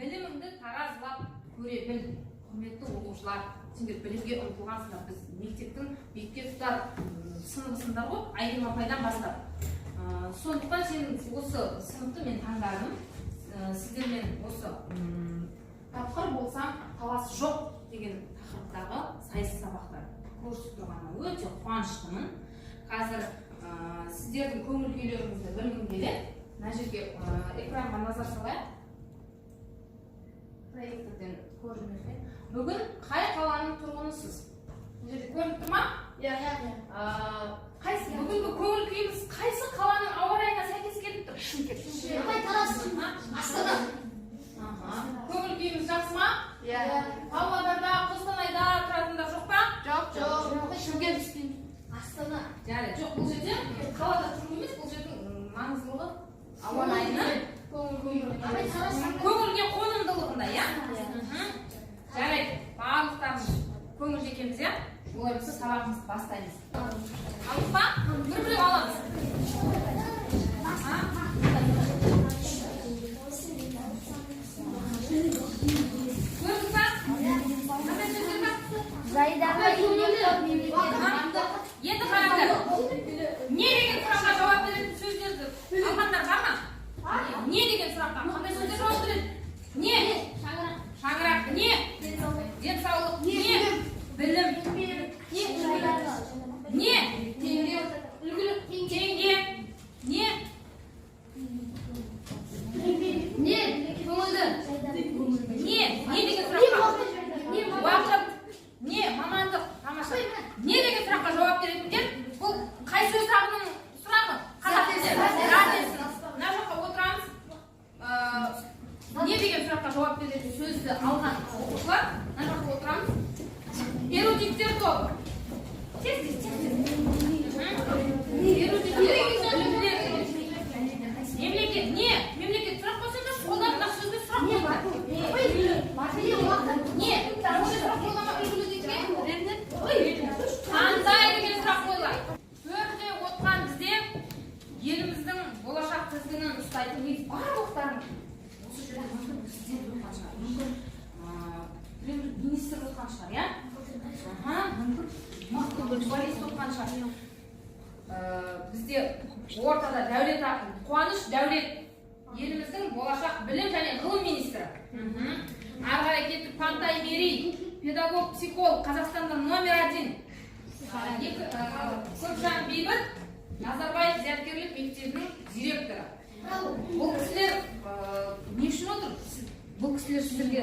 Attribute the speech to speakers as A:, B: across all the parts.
A: Біліміңді таразылап көре біл. Құрметті оқушылар, сендер білімге ұмтылғансыңдар. Біз мектептің биікке тұтар сыныбысыңдар ғой, Айгерім апайдан бастап. Сондықтан сен осы сыныпты мен таңдадым. Сіздермен осы тапқыр болсам таласы жоқ деген тақырыптағы сайыс сабақтар көрсетіп тұрғаныма өте қуаныштымын. Қазір сіздердің көңіл күйлеріңізді білгім келеді. Мына жерге экранға назар салайық. Проекторден көрінеді. Бүгін қай қаланың тұрғынысыз? Бұл жерде көрініп тұр ма?
B: Иә.
A: Бүгінгі көңіл күйіміз қайсы қаланың ауа райына сәйкес келіп тұр?
B: Астана.
A: Көңіл күйіміз жақсы ма?
B: Иә.
A: Павлодарда, Қостанайда тұратындар жоқ па?
B: Жоқ. Шымкент. Астана.
A: Жарайды, жоқ, бұл жерде қалада тұру емес, бұл жердің маңыздылығы ауа райының көңілге қонымдылығында, иә? Жарайды, барлықтарымыз көңілді екенбіз, иә? Олай болса сабағымызды бастаймыз. Алдық па? Бір аламыз. Көрдіңіз ба? Қандай сөздер бар?
B: Зайдаға
A: Енді қараңдар. Не деген сұраққа жауап беретін сөздерді алғандар бар ма? Не деген сұраққа? Қандай сөздер жауап береді? Не? Шаңырақ. Не? Денсаулық. Не? Білім. Не? Теңге. Теңге. Не? Не? Көңілді. Не? Не деген сұраққа? Уақыт. Не? Мамандық. Тамаша. Не деген сұраққа жауап беретіндер? Бұл қай сөз табының сұрағы? Қазақ тілінде. Мына жаққа отырамыз. Не деген сұраққа жауап беретін сөзді алған оқушылар? Мына жаққа отырамыз. Эрудиттер тобы. Тез. Мемлекет. Не? Мемлекет сұрақ болса да қолдарында сөзге сұрақ болған. Не? Сұрақ болғанға үлгілі дейсің? Қандай деген сұрақ қойылады? Төрде отқан бізде еліміздің болашақ тізгінін ұстайтын барлықтарын осы жерде мүмкін президент отқан шығар, мүмкін премьер-министр отқан шығар, иә? Мүмкін мықты футболист отқан шығар. Бізде ортада Дәулет ақын, Қуаныш Дәулет, еліміздің болашақ білім және ғылым министрі. Ары қарай кеттік, Пантай Мерей, педагог, психолог, Қазақстанда номер 1. Көпжан Бейбіт, Назарбаев зияткерлік мектебінің директоры. Бұл кісілер не үшін отыр? Бұл кісілер сіздерге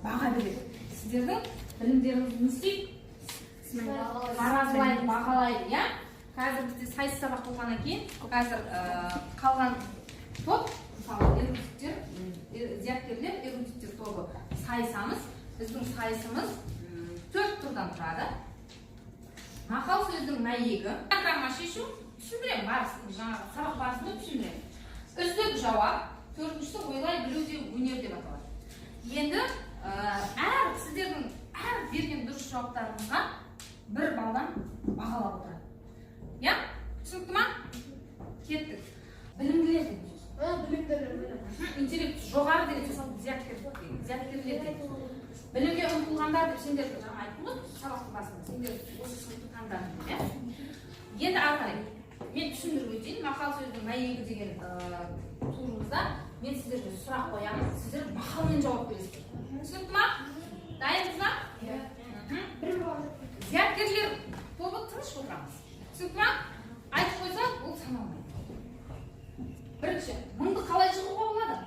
A: баға береді. Сіздердің білімдеріңізді не істейді? Таразылайды, бағалайды, иә? Қазір бізде сайыс сабақ болғаннан кейін, қазір қалған топ, мысалы, зияткерлер, эрудиттер тобы сайысамыз. Біздің сайысымыз 4 турдан тұрады. Мақал сөздің мәйегі, диаграмма шешу, түсіндірем, сабақ барысында түсіндірем. Үздік жауап, 4-ші ойлай білу де өнер деп аталады. Енді сіздердің әр берген дұрыс жауаптарыңызға 1 балдан бағалап отырады. Я? Түсінікті ма? Кеттік. Білімділер деген сөз. Интеллект жоғары деген сөз. Зияткерлер деген. Білімге ұмтылғандар деп сендер жаңа айттым ғой, сабақтың басында сендер осы сыныпты таңдадыңдар, иә? Енді ары қарай мен түсіндіріп өтейін. Мақал сөздің мәйегі деген турымызда мен сіздерге сұрақ қоямын. Сіздер мақалмен жауап бересіздер. Түсінікті ма? Дайынсыз ба? Зияткерлер тобы тыныш отырамыз. Түсінікті ма? Айтып қойса, ол саналмайды. Бірінші, мыңды қалай жығуға болады?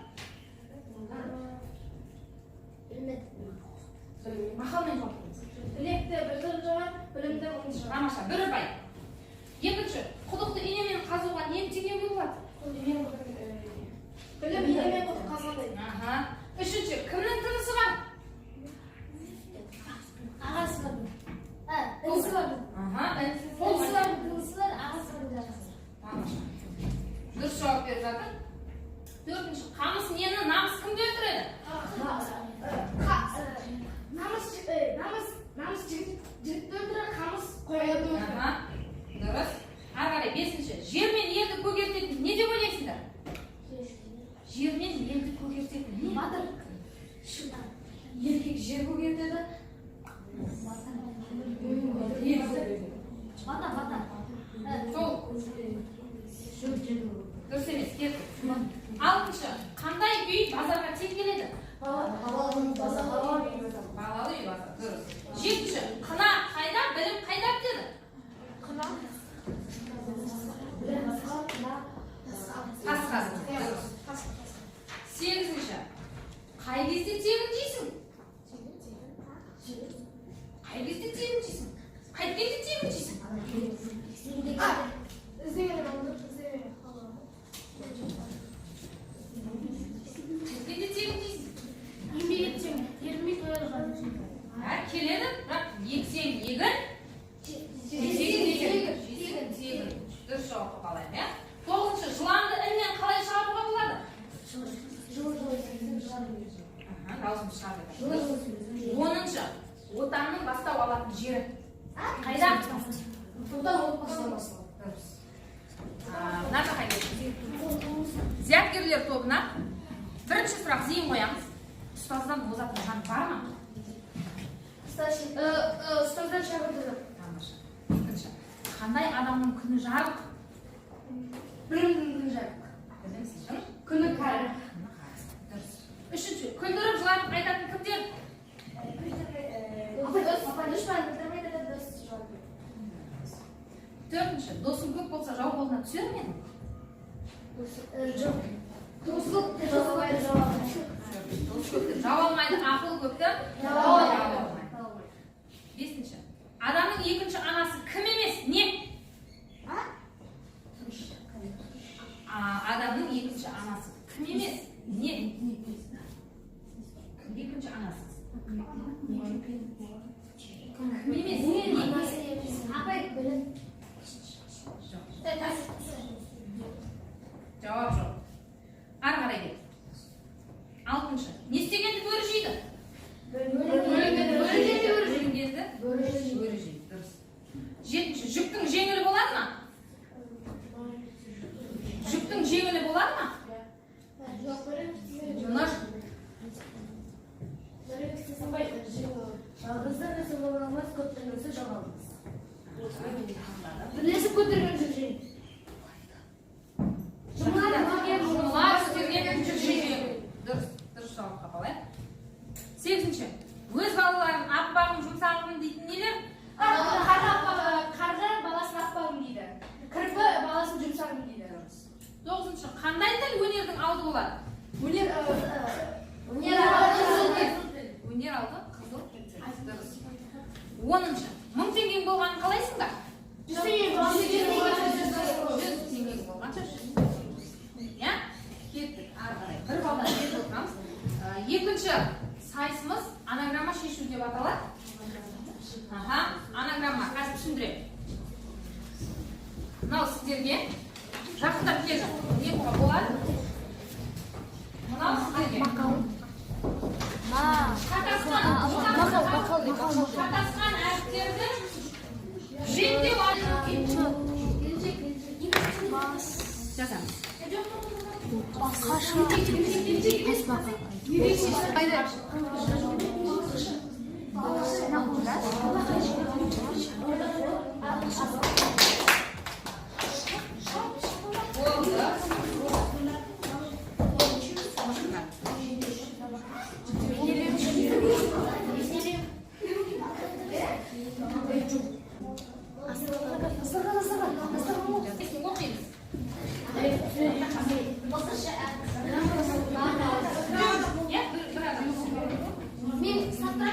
A: Мақалмен жауап беріңіз.
B: Білекті білдіріп жауап, білімді мұңды жауап.
A: Тамаша, 1 ұпай. Екінші, құдықты инемен қазуға не теңеуге болады?
B: Білім инемен құдық қазғандай.
A: Үшінші, кімнің тынысы бар?
B: Ағасы бар. Інісі бар. Қолсылардың тынысы бар, ағасы бар.
A: Тамаша. Дұрыс жауап беріп жатыр. 4-ші, қамыс нені, намыс кімді өлтіреді?
B: Намыс жігітті өлтіреді, қамыс қояды өлтіреді.
A: Дұрыс. Ары қарай 5-ші, жер мен елді көгертетін не деп ойлайсыңдар? Жер мен елді көгертетін не? Балалы үй басы. Дұрыс. Жетінші. Қына қайда, білім қайда деді? Тасқазы. Дұрыс. Сегізінші. Қай кезде тегін жейсің? Қай кезде тегін жейсің? Қайткенде тегін жейсің? Қайткенде тегін жейсің? Келеді, бірақ ексен егін, тегін. Дұрыс жауапқа қалайым, иә? Тоғызыншы. Жыланды іннен қалай шығаруға болады? Даусымды шығарып айтамын. Оныншы. Отанның бастау алатын жері. Қайда? Дұрыс. Мына жаққа келді. Зияткерлер тобына бірінші сұрақ зейін қоямыз. Ұстаздан озатын жан бар ма?
B: Ұстаздан шақырдым.
A: Тамаша. Екінші. Қандай адамның күні жарық?
B: Бірінің күні жарық.
A: Білемсің,
B: Күні кәрі.
A: дұрыс. Үшінші. Күлдіріп жылатып айтатын кімдер? Төртінші. Досың көп болса жау қолына түсер ме?
B: Жоқ. Досылық
A: Дос көпті жау алмайды, ақыл көпті
B: жау
A: алмайды. Бесінші. Адамның екінші анасы кім емес? Не? Адамның екінші анасы кім емес? Не? Екінші анасы. Кім емес? Жауап жоқ. Ары қарай кет. Алтыншы. Не істегенді бөрі жейді? Бөлінгенді бөрі жейді. Дұрыс. Жетінші. Жүктің жеңілі болады ма? Жүктің жеңілі болады ма?
B: Бірлесіп көтерген жүк жейді.
A: Дұрыс жауапқа қалай. Сегізінші. Өз балаларын аппағым жұмсағым дейтін нелер?
B: Қарды баласын аппағым дейді. Кірпі баласын жұмсағым дейді.
A: Тоғызыншы. Қандай тіл өнердің алды болады?
B: Өнер
A: алды қызыл тіл. Дұрыс. Оныншы. 1000 теңгең болғанын қалайсың ба? 100 теңгең болғанша. Я? Кеттік. Ары қарай. Бір балдан кетіп отырамыз. Екінші сайысымыз анаграмма шешу деп аталады. Анаграмма. Қазір түсіндірем. Мынау сіздерге жақындап келді. Не болады? Мынау сіздерге. Шатасқан әріптерді жеңдеу жазамыз.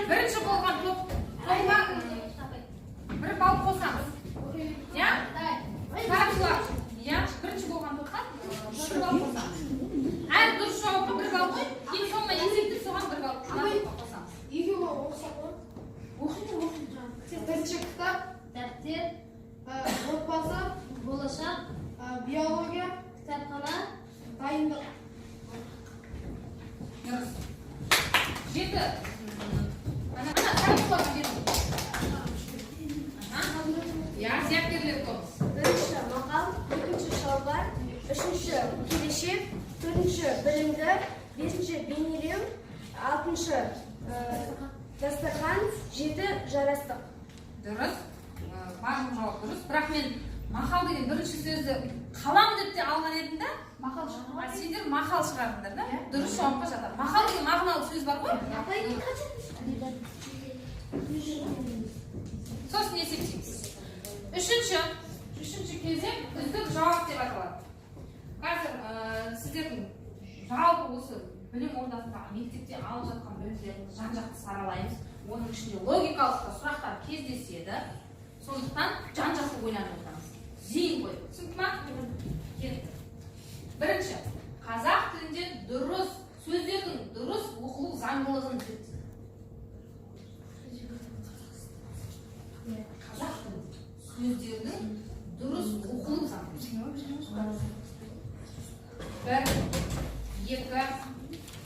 A: Бірінші болған топқа бір балл қосамыз. Қарапшылар. Бірінші болған топқа бір балл қосамыз. Әр дұрыс жауапқа бір балл қойып, ең соңына есептеп соған бір балл қосамыз.
B: Бірінші кітап, дәптер, отбасы, болашақ, биология, кітапхана, дайындық.
A: Дұрыс. 7. Қарапшыларға беріңіз. Зияткерлер тобы.
B: Бірінші мақал, екінші шалбар, үшінші келешек, төртінші білімді, бесінші бейнелеу, алтыншы дастархан, жеті жарастық.
A: Дұрыс. Барлық жауап дұрыс. Бірақ мен Мақал деген бірінші сөзді қалам деп те алған едім да, сендер мақал шығардыңдар да? Дұрыс жауапқа жатады. Мақал деген мағыналы сөз бар ғой? Сосын есептейміз. Үшінші кезең үздік жауап деп аталады. Қазір сіздердің жалпы осы білім ордасындағы мектепте алып жатқан білімдерді жан-жақты саралаймыз. Оның ішінде логикалық сұрақтар кездеседі. Сондықтан жан-жақты ойланып отырамыз. Зейін қойып. Түсінді ма? Кетті. Бірінші, қазақ тілінде дұрыс сөздердің дұрыс оқылу заңдылығын зерттейді. Қазақ тілінде сөздердің дұрыс оқылу заңдылығы. 1, 2,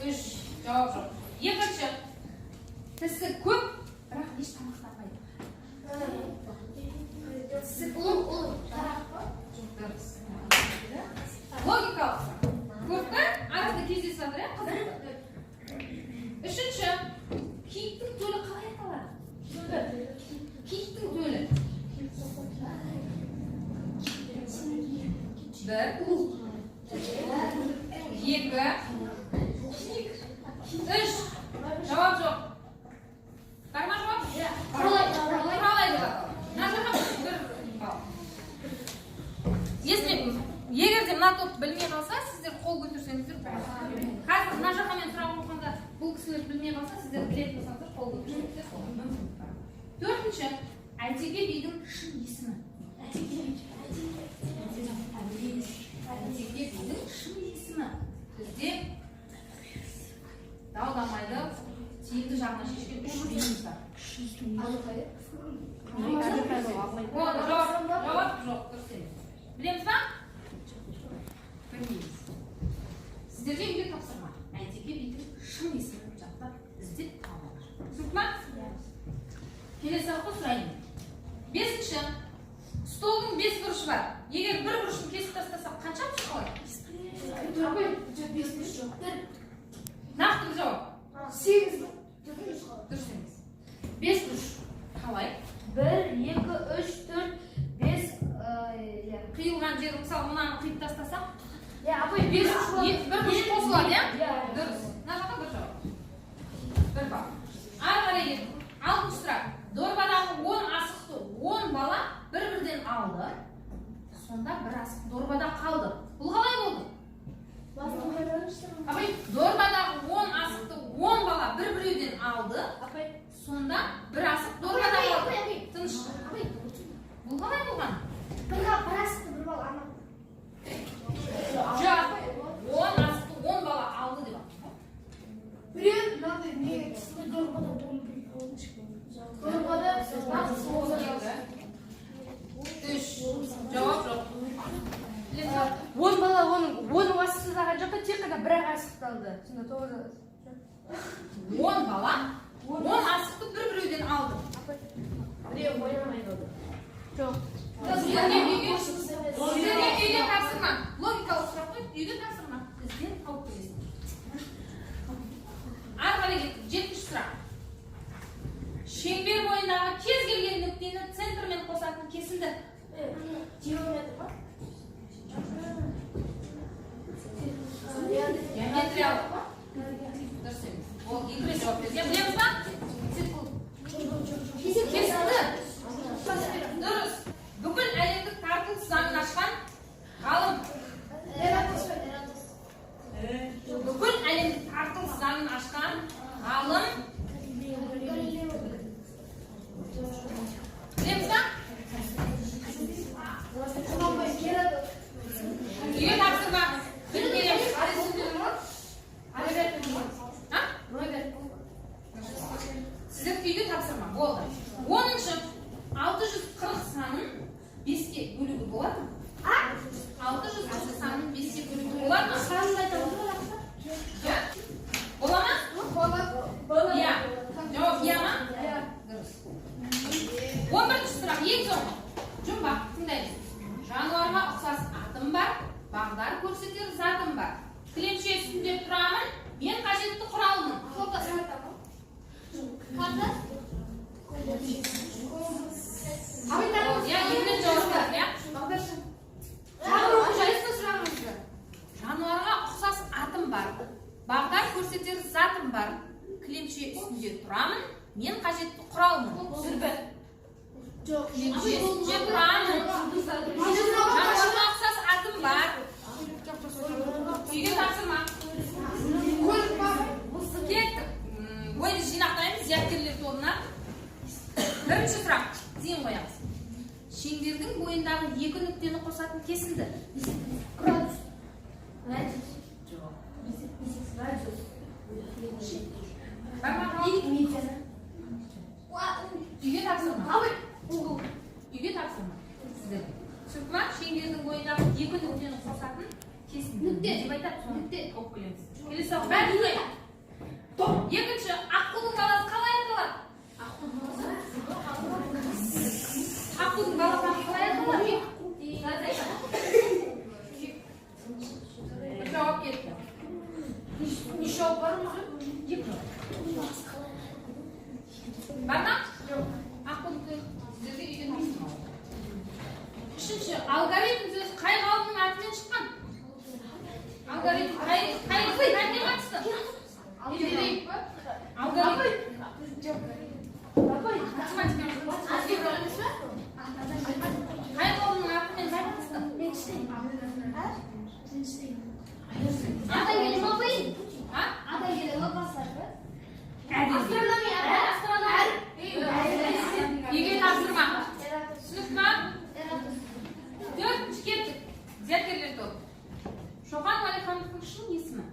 A: 3 жауап жоқ. Екінші, тісі көп, бірақ еш тамақтанбайды. Тісі көп, логикалық көп та арасында кездесіп жатыр, қызықты. Үшінші, киіктің төлі қалай аталады? Киіктің төлі. 1, 2, 3 жауап жоқ. Бар ма жауап? Құралай деп аталады. Мына жаққа бір бал. Егер де мына топ білмей қалса, сіздер қол көтерсеңіздер болады. Қазір мына жаққа мен сұрағым болғанда, бұл кісілер білмей қалса, сіздер білетін болсаңыздар қол көтерсеңіздер болады. Төртінші, Әйтеке бидің шын есімі. Әйтеке бидің шын есімі. Бізде дау-дамайды тиімді жағына шешкен үш бейіміз бар. Жауап жоқ, дұрыс емес. Білеміз ба? Білмейміз. Сіздерге үйге тапсырма. Әйтеке бидің шын есімін жаттап іздеп табыңдар. Түсінді ма? Келесі сұраққа сұрайын. Бесінші, столдың 5 бұрышы бар. Егер бір бұрышын кесіп тастасақ, қанша бұрыш қалады? Нақты бір жауап.
B: 8
A: Дұрыс емес. 5 бұрыш қалай?
B: 1, 2, 3, 4, 5
A: Қиылған жері, мысалы, мынаны қиып тастасақ,
B: апай,
A: бір бұрыш қосылады, иә?
B: Иә.
A: Дұрыс. Мына жаққа бір жауап. Бір бал. Ары қарай кеттік. Алтыншы сұрақ. Дорбадағы 10 асықты 10 бала бір-бірден алды. Сонда бір асық дорбада қалды. Бұл қалай болды? Апай, дорбадағы 10 асықты 10 бала бір-біреуден алды. Сонда бір асық дорбада қалды. Тыныш. Бұл қалай болған?
B: Бір асықты бір бала ана.
A: Жоқ. 10 асықты 10 бала алды деп атты.
B: Біреу мынандай не дорбада болып дорбада
A: 3 жауап жоқ.
B: 10 бала оның асықтаған жоқта тек қана бір-ақ асықты алды. Сонда
A: 10 бала 10 асықты бір-біреуден алды.
B: біреу ойнамай қалды. Жоқ.
A: Сіздерге үйге тапсырма. Логикалық сұрақ қой, үйге тапсырма. Ізден тауып келесіңдер. Ары қарай кеттік. 7-ші сұрақ. Шеңбер бойындағы кез келген нүктені центрмен қосатын кесінді.
B: Геометр ма?
A: Геометриялық па? Дұрыс емес. Ол екіге жауап берді. Білеміз ба? Кесінді. Дұрыс. Бүкіл әлемдік тартылыс заңын ашқан ғалым. Бүкіл әлемдік тартылыс заңын ашқан ғалым. Білеміз ба? Үйге тапсырма. Білмейміз. Сіздер үйге тапсырма. Болды. 10-шы. 640 санын 5-ке бөлуге болады ма? 640 санын 5-ке бөлуге болады ма?
B: Санын айтамын ба?
A: Бола ма? Иә. Жауап иә ма? Дұрыс. 11-ші сұрақ. Ең соңғы. Жұмбақ. Тыңдаймыз. Жануарға ұқсас атым бар, бағдар көрсетер затым бар. Кілемше үстінде тұрамын, мен қажетті құралмын. Иә, екілен жауап бар, иә? қалмы? Сүрбі.
B: Жоқ.
A: Жеп тұраны. Жаңашына ұқсас атым бар. Үйге тапсырма. Кеттік. Ойды жинақтаймыз зияткерлер тобына. Бірінші сұрақ. Зейін қоямыз. Шеңбердің бойындағы екі нүктені қосатын кесінді.
B: Градус.
A: Үйге тапсырма. Үйге тапсырма. Сіздер. Түсініп ма? Шеңбердің бойындағы екі нүктені қосатын кесінді.
B: Нүкте.
A: Деп айтады, нүкте оқып келеміз. Келесі сұрақ. Бәрі дүние. Екінші, аққудың баласы қалай аталады? Аққудың баласы қалай аталады? Жауап кетті. Үш жауап бар ма? Екі жауап. Бар ма? Жоқ. Аққудың сіздерге үйден тапсырма. Үшінші, алгоритм сөзі қай ғалымның атымен шыққан? Алгоритм қай ғалыммен қатысты? Қай ғалымның атымен байланысты? Үйге тапсырма. Түсініп ма? Төртінші кеттік. Зияткерлер тобы. Шоқан Уәлихановтың шын есімі?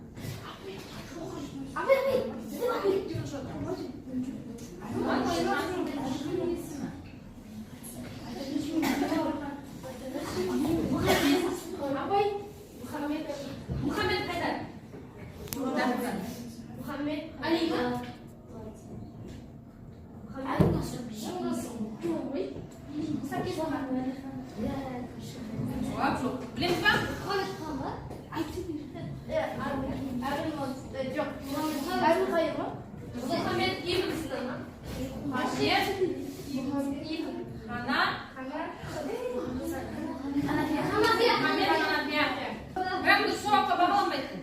A: Мұхаммед қайдар?
B: Мұхаммед Али ма?
A: Жауап жоқ. Білеміз ба? Мұхаммед Ибн Сина. Машет. Хана. Бірақ бұл сұраққа бағаланбайды.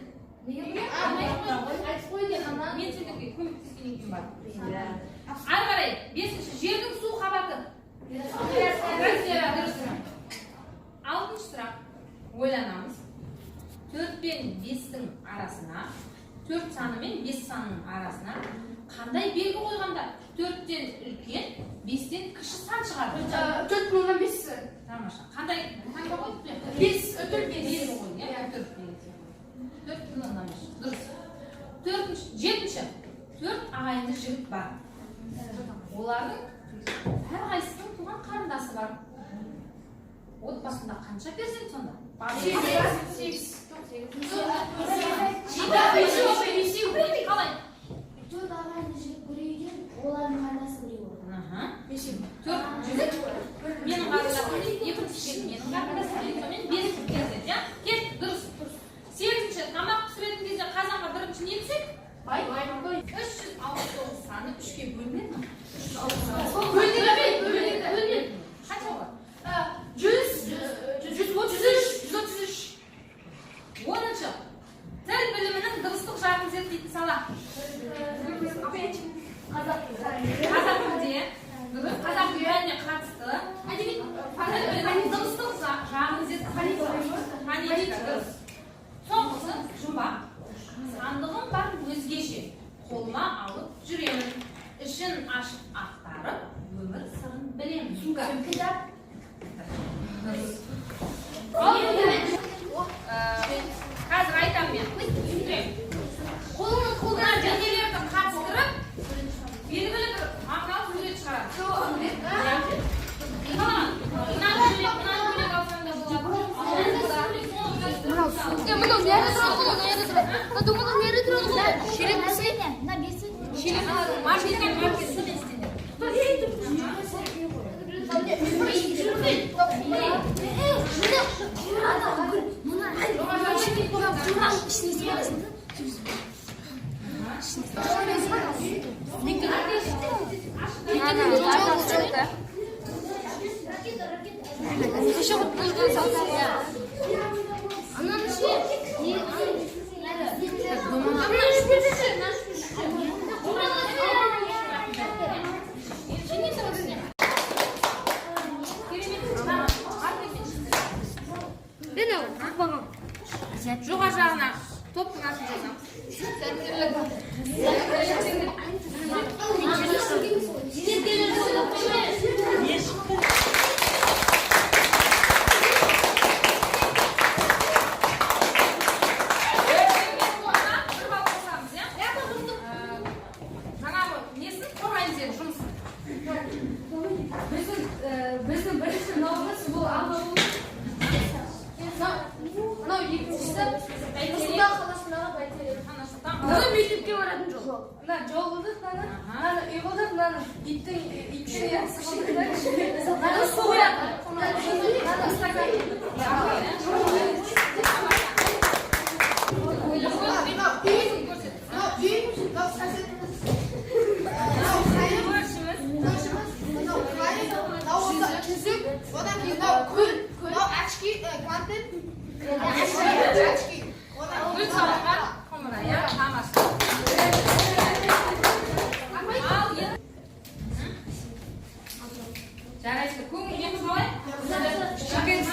A: Мен сендерге көмектескеннен кейін бар. Ары қарай, бесінші, жердің су қабаты. Алтыншы сұрақ. Ойланамыз. 4 пен 5-тің арасына, 4 саны мен 5 санының арасына қандай белгі қойғанда 4-тен үлкен, 5-тен кіші сан шығады?
B: 4 мыңнан 5.
A: Тамаша. Қандай қойып білем?
B: 5 өтір 5.
A: 4 мыңнан 5. Дұрыс. Жетінші. 4 ағайынды жігіт бар. Олардың әрқайсысының туған қарындасы бар. Отбасында қанша перзент сонда? 8. Қалай?
B: 4 ағайынды жігіт біреуден, олардың қарындасы біреу болды.
A: 4 жігіт, менің қарындасым, екінші жігіт, менің қарындасым, сонымен 5 перзент, ja? Кет, дұрыс. 8-ші, тамақ пісіретін кезде қазанға бірінші не түседі? Бай. 369 саны 3-ке бөлінеді ме? Бөлінеді. Қанша болады? 133. 10-ші, тіл білімінің дыбыстық жағын зерттейтін сала. Қазақ тілде, қазақ тіліне қатысты тіл білімінің дыбыстық жағын зерттейтін фонетика. Соңғысы жұмбақ. Сандығым бар өзгеше, қолыма алып жүремін. Ішін ашып ақтарып, өмір сырын білемін. Кітап. Қазір айтам мен. Қолына денелерді қатыстырып, белгілі бір мағыналы сурет шығарады. жоғары жағына топтың атын жазамыз. жаңағы несін қорғаймыз енді жұмысын.
B: Біздің бірінші новымыз бұл алма болды. Мынау екіншісі Нұрсұлтан қаласындағы бәйтерек. Мына мектепке баратын жол. Мына жол қылдық, мынаны үй қылдық, мынаны иттің мынаны су құяды. Мынаны стакан.
C: Одан кейін мынау көл, очки, квантин.
A: Гүл салынған құмыра, иә, тамаша. Жарайсыз, көңіліңіз қалай? Кішкене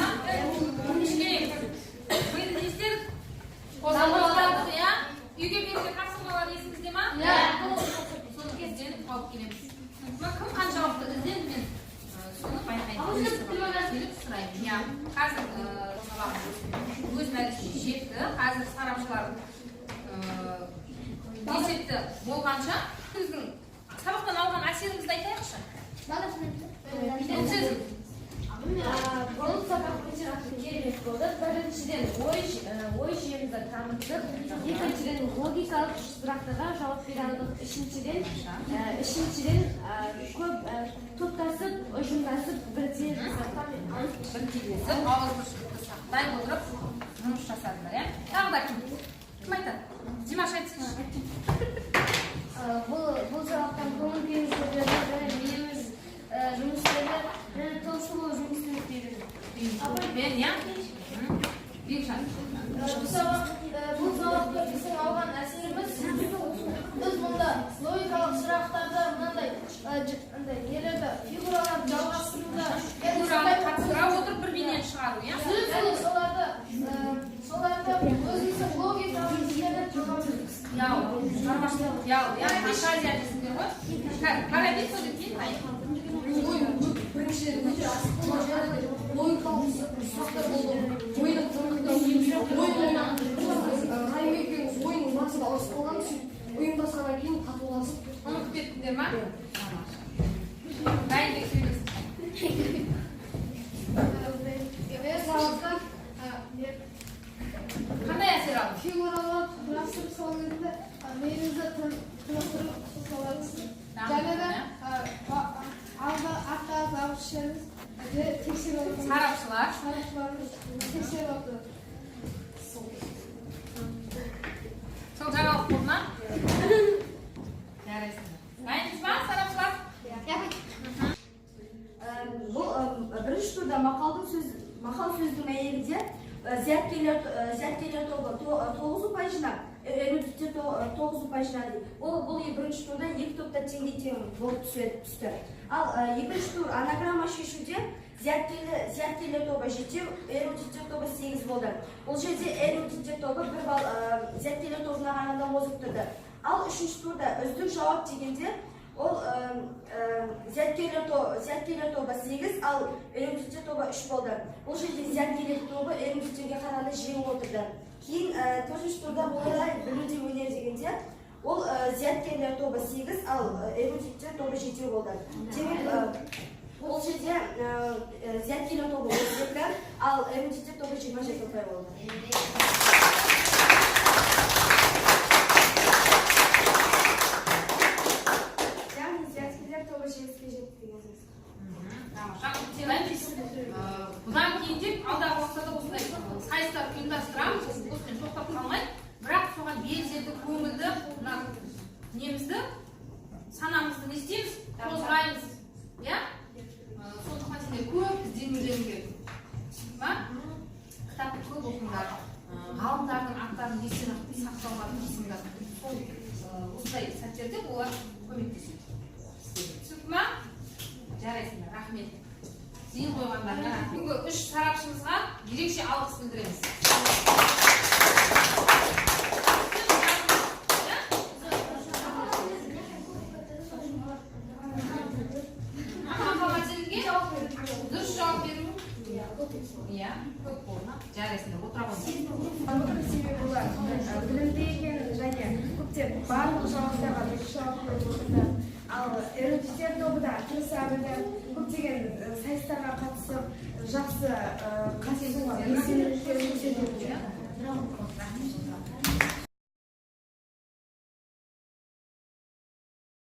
A: миды не істедік? Қозғалдық, иә? Үйге берген тапсырмалар есіңізде ма?
B: Иә.
A: Соны ізденіп тауып келеміз. Кім қаншалықты ізденді мен соны байқаймын. Келіп сұраймын. Иә, қазір өз мәресіне жетті. Қазір сарапшылар есепті болғанша біздің сабақтан алған әсеріңізді айтайықшы.
B: Бұл сабақ өте керемет болды. Біріншіден ой жүйемізді дамыттық. Екіншіден логикалық сұрақтарға жауап бере алдық. Үшіншіден көп топтасып, ұжымдасып, бірдей
A: Біркелесіп, ауызбіршілікті сақтай отырып жұмыс жасадыңдар, иә? Тағы да кім айтады? Димаш айтсыншы.
B: Бұл сабақтан көңіл күйіміз көтерді, миымыз жұмыс істеді, толысуы жұмыс істеді.
A: Бен, иә? Бекшан.
B: Бұл сабақта біздің алған әсеріміз, біз мұнда логикалық сұрақтарды мынандай нелерді фигураларды жалғастыруда
A: Фигураны қатыстыра отырып бір бейнені шығару, иә?
B: соларды өзіміздің логикалық нелерді жалғастырдық.
A: Шығармашылық, иә? Фантазия дейсіңдер ғой? Параллель сөйлеп кейін қайын.
B: Біріншіден өте логикалық сұрақтар болды. Ойын басында ауысып қалған, ойын басқаннан кейін қатуласып.
A: Ұмытып кеттіңдер ма? Дайындық сөйлесін. Қандай әсер алдың?
C: Фигуралар құрастырып салынды, миыңызды тынықтырып саламыз. Және де артқа алып ішеміз. Тексеріп
A: Сарапшыларымыз
C: тексеріп отыр.
A: сол жаңалық болды ма? Жарайсыңдар. Дайынсыз ба, сарапшылар?
D: Бұл бірінші турда мақал сөздің мәйегінде зияткерлер тобы 9 жинап, эрудиттер 9 жинады. Бұл бірінші турда екі топта тең болып түсті. Ал екінші тур анаграмма шешуде зияткерлер тобы 7, эрудиттер тобы 8 болды. Бұл жерде эрудиттер тобы 1 балл зияткерлер тобына қарағанда озып тұрды. Ал үшінші турда үздік жауап дегенде ол зияткерлер тобы 8, ал эрудиттер тобы 3 болды. Бұл жерде зияткерлер тобы эрудиттерге қарағанда жеңіп отырды. Кейін төртінші турда болайда білуде өнер дегенде ол зияткерлер тобы 8, ал эрудиттер тобы 7 болды. Демек ол жерде зияткерлер тобы 32, ал эрудиттер тобы 27 ұпай болды.
A: Бұдан кейін деп алдағы уақытта осындай сайыстар ұйымдастырамыз, осымен тоқтап қалмай, бірақ соған белсенді көңілді немізді санамызды не істейміз, қозғаймыз, иә? Сондықтан сендер көп ізденуің керек. Кітапты көп оқыңдар, ғалымдардың аттарын естен сақтауға тырысыңдар. Осындай сәттерде олар көмектеседі. Түсінді ма? Жарайсыңдар, рахмет. Зейін қойғандарына. Бүгінгі 3 сарапшымызға ерекше алғыс білдіреміз.
C: тек барлық жауаптарға дұрыс жауап беріп отырды. Ал эрудиттер тобы да кірісарыда көптеген сайыстарға қатысып жақсы қатысуға белсенділіктерін көрсетіп жүр.